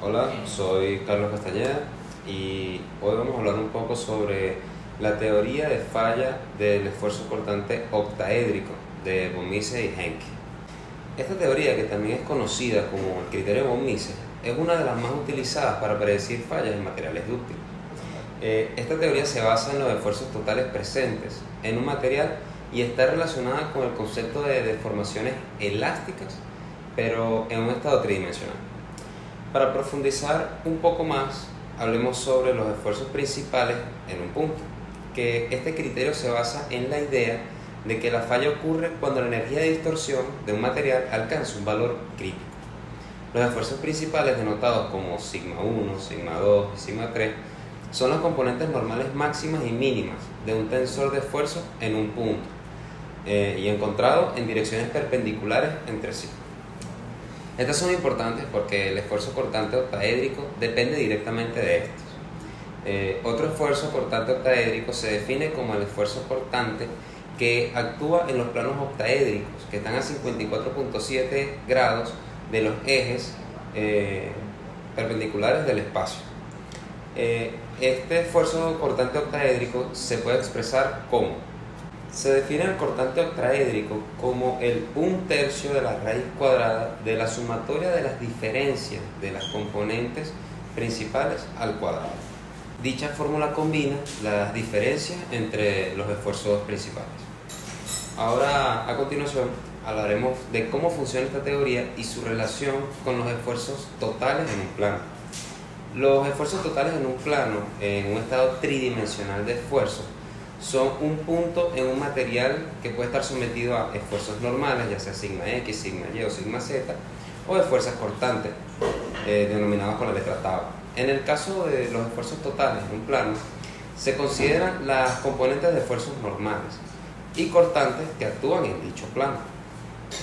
Hola, soy Carlos Castañeda y hoy vamos a hablar un poco sobre la teoría de falla del esfuerzo cortante octaédrico de von Mises y Henke. Esta teoría, que también es conocida como el criterio de von Mises, es una de las más utilizadas para predecir fallas en materiales dúctiles. Esta teoría se basa en los esfuerzos totales presentes en un material y está relacionada con el concepto de deformaciones elásticas, pero en un estado tridimensional. Para profundizar un poco más, hablemos sobre los esfuerzos principales en un punto, que este criterio se basa en la idea de que la falla ocurre cuando la energía de distorsión de un material alcanza un valor crítico. Los esfuerzos principales, denotados como sigma 1, sigma 2 y sigma 3, son las componentes normales máximas y mínimas de un tensor de esfuerzo en un punto y encontrado en direcciones perpendiculares entre sí. Estas son importantes porque el esfuerzo cortante octaédrico depende directamente de estos. Otro esfuerzo cortante octaédrico se define como el esfuerzo cortante que actúa en los planos octaédricos, que están a 54.7 grados de los ejes perpendiculares del espacio. Este esfuerzo cortante octaédrico se puede expresar como: se define el cortante octaédrico como el 1/3 de la raíz cuadrada de la sumatoria de las diferencias de las componentes principales al cuadrado. Dicha fórmula combina las diferencias entre los esfuerzos principales. Ahora, a continuación, hablaremos de cómo funciona esta teoría y su relación con los esfuerzos totales en un plano. Los esfuerzos totales en un plano, en un estado tridimensional de esfuerzo, son un punto en un material que puede estar sometido a esfuerzos normales, ya sea sigma X, sigma Y o sigma Z, o de fuerzas cortantes, denominadas con la letra tau. En el caso de los esfuerzos totales en un plano, se consideran las componentes de esfuerzos normales y cortantes que actúan en dicho plano.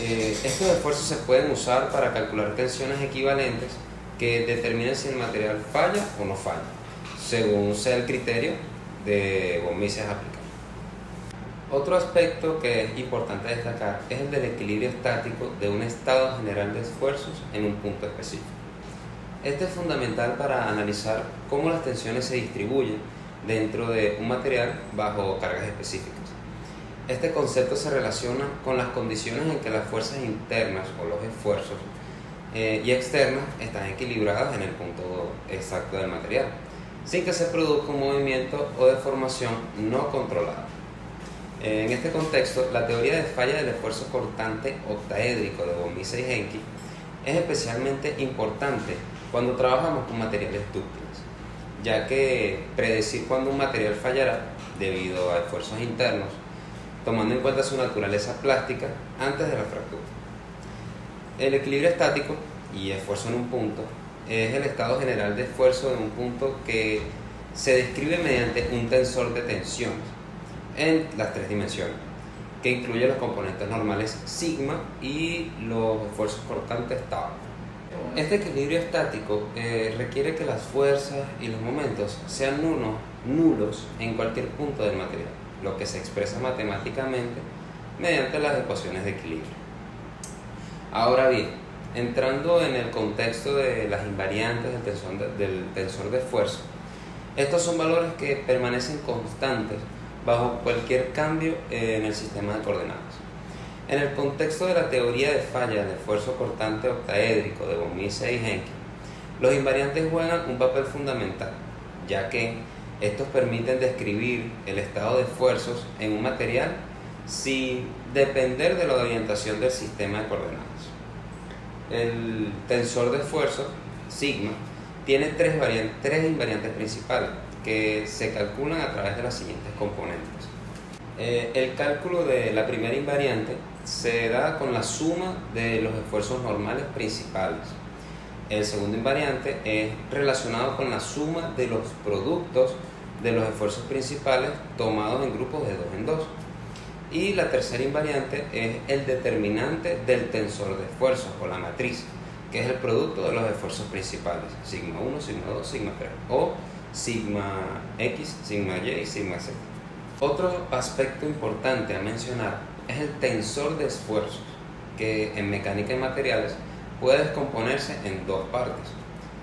Estos esfuerzos se pueden usar para calcular tensiones equivalentes que determinen si el material falla o no falla, según sea el criterio de von Mises aplicado. Otro aspecto que es importante destacar es el del equilibrio estático de un estado general de esfuerzos en un punto específico. Este es fundamental para analizar cómo las tensiones se distribuyen dentro de un material bajo cargas específicas. Este concepto se relaciona con las condiciones en que las fuerzas internas o los esfuerzos y externas están equilibradas en el punto exacto del material, sin que se produzca un movimiento o deformación no controlada. En este contexto, la teoría de falla del esfuerzo cortante octaédrico de von Mises y Henke es especialmente importante cuando trabajamos con materiales dúctiles, ya que predecir cuándo un material fallará debido a esfuerzos internos, tomando en cuenta su naturaleza plástica antes de la fractura. El equilibrio estático y esfuerzo en un punto es el estado general de esfuerzo de un punto que se describe mediante un tensor de tensiones en las tres dimensiones, que incluye los componentes normales sigma y los esfuerzos cortantes tau. Este equilibrio estático requiere que las fuerzas y los momentos sean nulos en cualquier punto del material, lo que se expresa matemáticamente mediante las ecuaciones de equilibrio. Ahora bien, entrando en el contexto de las invariantes del tensor de esfuerzo, estos son valores que permanecen constantes bajo cualquier cambio en el sistema de coordenadas. En el contexto de la teoría de falla del esfuerzo cortante octaédrico de von Mises y Henke, los invariantes juegan un papel fundamental, ya que estos permiten describir el estado de esfuerzos en un material sin depender de la orientación del sistema de coordenadas. El tensor de esfuerzo, sigma, tiene tres invariantes principales que se calculan a través de las siguientes componentes. El cálculo de la primera invariante se da con la suma de los esfuerzos normales principales. El segundo invariante es relacionado con la suma de los productos de los esfuerzos principales tomados en grupos de 2 en 2. Y la tercera invariante es el determinante del tensor de esfuerzos o la matriz, que es el producto de los esfuerzos principales, sigma 1, sigma 2, sigma 3, o sigma X, sigma Y y sigma Z. Otro aspecto importante a mencionar es el tensor de esfuerzos, que en mecánica de materiales puede descomponerse en dos partes.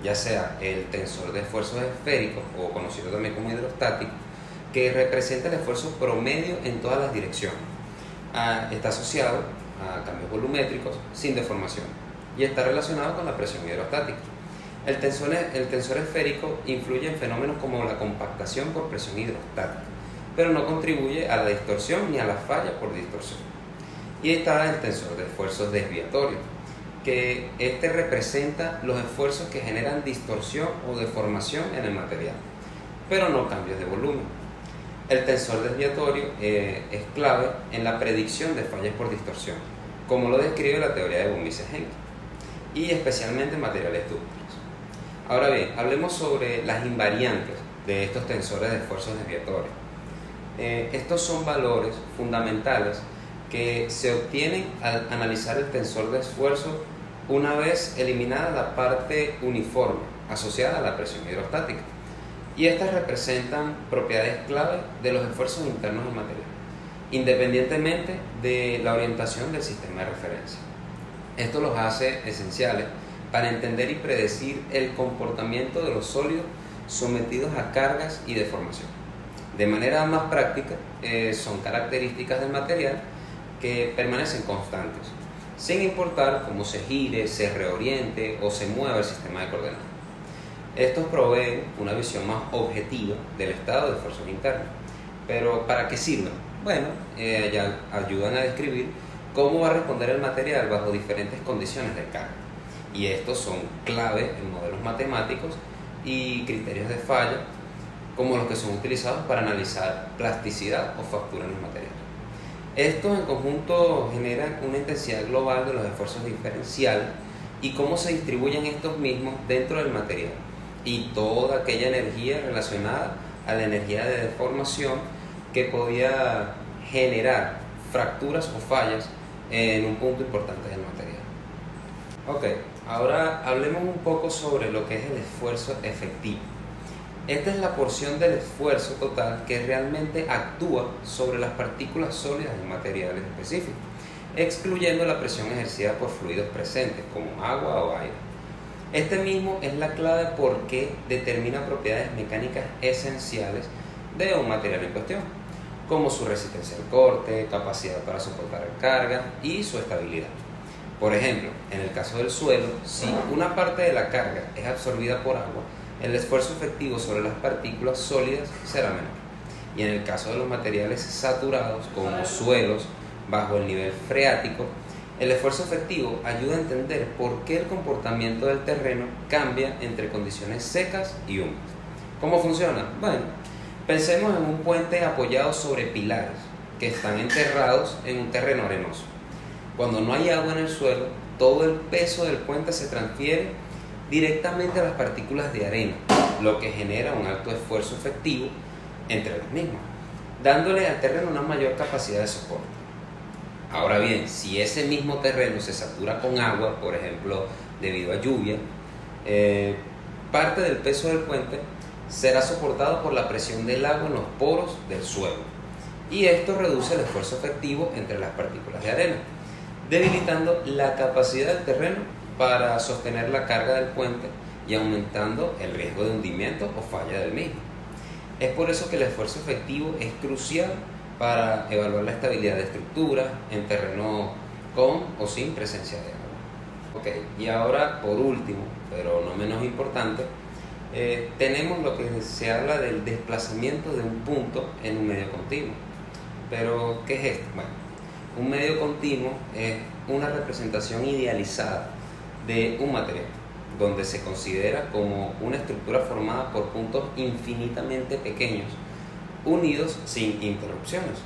ya sea el tensor de esfuerzos esféricos, o conocido también como hidrostático, que representa el esfuerzo promedio en todas las direcciones. Está asociado a cambios volumétricos sin deformación y está relacionado con la presión hidrostática. El tensor esférico influye en fenómenos como la compactación por presión hidrostática, pero no contribuye a la distorsión ni a la falla por distorsión. Y está el tensor de esfuerzos desviatorios, que este representa los esfuerzos que generan distorsión o deformación en el material, pero no cambios de volumen. El tensor desviatorio es clave en la predicción de fallas por distorsión, como lo describe la teoría de von Mises-Henke, y especialmente en materiales dúctiles. Ahora bien, hablemos sobre las invariantes de estos tensores de esfuerzos desviatorios. Estos son valores fundamentales que se obtienen al analizar el tensor de esfuerzo una vez eliminada la parte uniforme asociada a la presión hidrostática. Y estas representan propiedades clave de los esfuerzos internos del material, independientemente de la orientación del sistema de referencia. Esto los hace esenciales para entender y predecir el comportamiento de los sólidos sometidos a cargas y deformación. De manera más práctica, son características del material que permanecen constantes, sin importar cómo se gire, se reoriente o se mueva el sistema de coordenadas. Estos proveen una visión más objetiva del estado de esfuerzos internos. ¿Pero para qué sirven? Bueno, ya ayudan a describir cómo va a responder el material bajo diferentes condiciones de carga. Y estos son clave en modelos matemáticos y criterios de falla, como los que son utilizados para analizar plasticidad o factura en los materiales. Estos en conjunto generan una intensidad global de los esfuerzos diferenciales y cómo se distribuyen estos mismos dentro del material, y toda aquella energía relacionada a la energía de deformación que podía generar fracturas o fallas en un punto importante del material. Ok, ahora hablemos un poco sobre lo que es el esfuerzo efectivo. Esta es la porción del esfuerzo total que realmente actúa sobre las partículas sólidas del material específico, excluyendo la presión ejercida por fluidos presentes como agua o aire. Este mismo es la clave porque determina propiedades mecánicas esenciales de un material en cuestión, como su resistencia al corte, capacidad para soportar carga y su estabilidad. Por ejemplo, en el caso del suelo, si una parte de la carga es absorbida por agua, el esfuerzo efectivo sobre las partículas sólidas será menor. Y en el caso de los materiales saturados, como suelos bajo el nivel freático, el esfuerzo efectivo ayuda a entender por qué el comportamiento del terreno cambia entre condiciones secas y húmedas. ¿Cómo funciona? Bueno, pensemos en un puente apoyado sobre pilares que están enterrados en un terreno arenoso. Cuando no hay agua en el suelo, todo el peso del puente se transfiere directamente a las partículas de arena, lo que genera un alto esfuerzo efectivo entre las mismas, dándole al terreno una mayor capacidad de soporte. Ahora bien, si ese mismo terreno se satura con agua, por ejemplo, debido a lluvia, parte del peso del puente será soportado por la presión del agua en los poros del suelo, y esto reduce el esfuerzo efectivo entre las partículas de arena, debilitando la capacidad del terreno para sostener la carga del puente y aumentando el riesgo de hundimiento o falla del mismo. Es por eso que el esfuerzo efectivo es crucial para evaluar la estabilidad de estructuras en terreno con o sin presencia de agua. Ok, y ahora por último, pero no menos importante, tenemos lo que se habla del desplazamiento de un punto en un medio continuo. Pero, ¿qué es esto? Bueno, un medio continuo es una representación idealizada de un material, donde se considera como una estructura formada por puntos infinitamente pequeños, unidos sin interrupciones,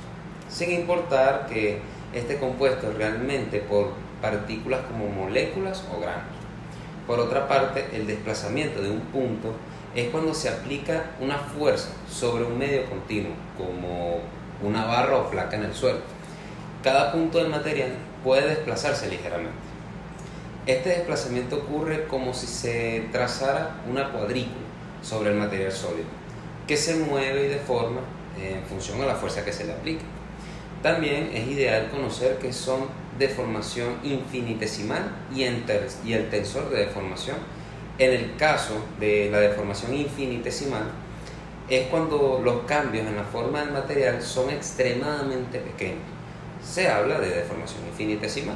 sin importar que esté compuesto realmente por partículas como moléculas o granos. Por otra parte, el desplazamiento de un punto es cuando se aplica una fuerza sobre un medio continuo, como una barra o placa en el suelo. Cada punto del material puede desplazarse ligeramente. Este desplazamiento ocurre como si se trazara una cuadrícula sobre el material sólido, que se mueve y deforma en función a la fuerza que se le aplique. También es ideal conocer qué son deformación infinitesimal y el tensor de deformación En el caso de la deformación infinitesimal, es cuando los cambios en la forma del material son extremadamente pequeños. Se habla de deformación infinitesimal.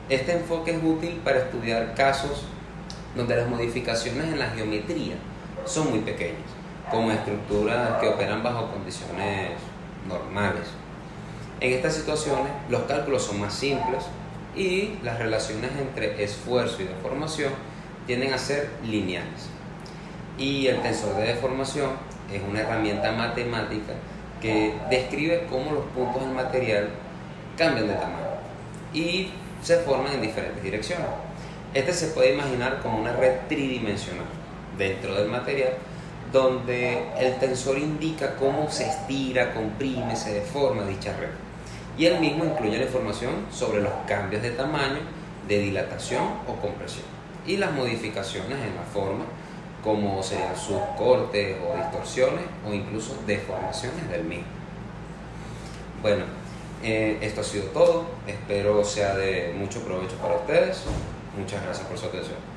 Este enfoque es útil para estudiar casos donde las modificaciones en la geometría son muy pequeñas, como estructuras que operan bajo condiciones normales. En estas situaciones, los cálculos son más simples y las relaciones entre esfuerzo y deformación tienden a ser lineales. Y el tensor de deformación es una herramienta matemática que describe cómo los puntos del material cambian de tamaño y se forman en diferentes direcciones. Este se puede imaginar como una red tridimensional dentro del material, donde el tensor indica cómo se estira, comprime, se deforma dicha red. Y el mismo incluye la información sobre los cambios de tamaño, de dilatación o compresión, y las modificaciones en la forma, como serían sus cortes o distorsiones o incluso deformaciones del mismo. Bueno, esto ha sido todo. Espero sea de mucho provecho para ustedes. Muchas gracias por su atención.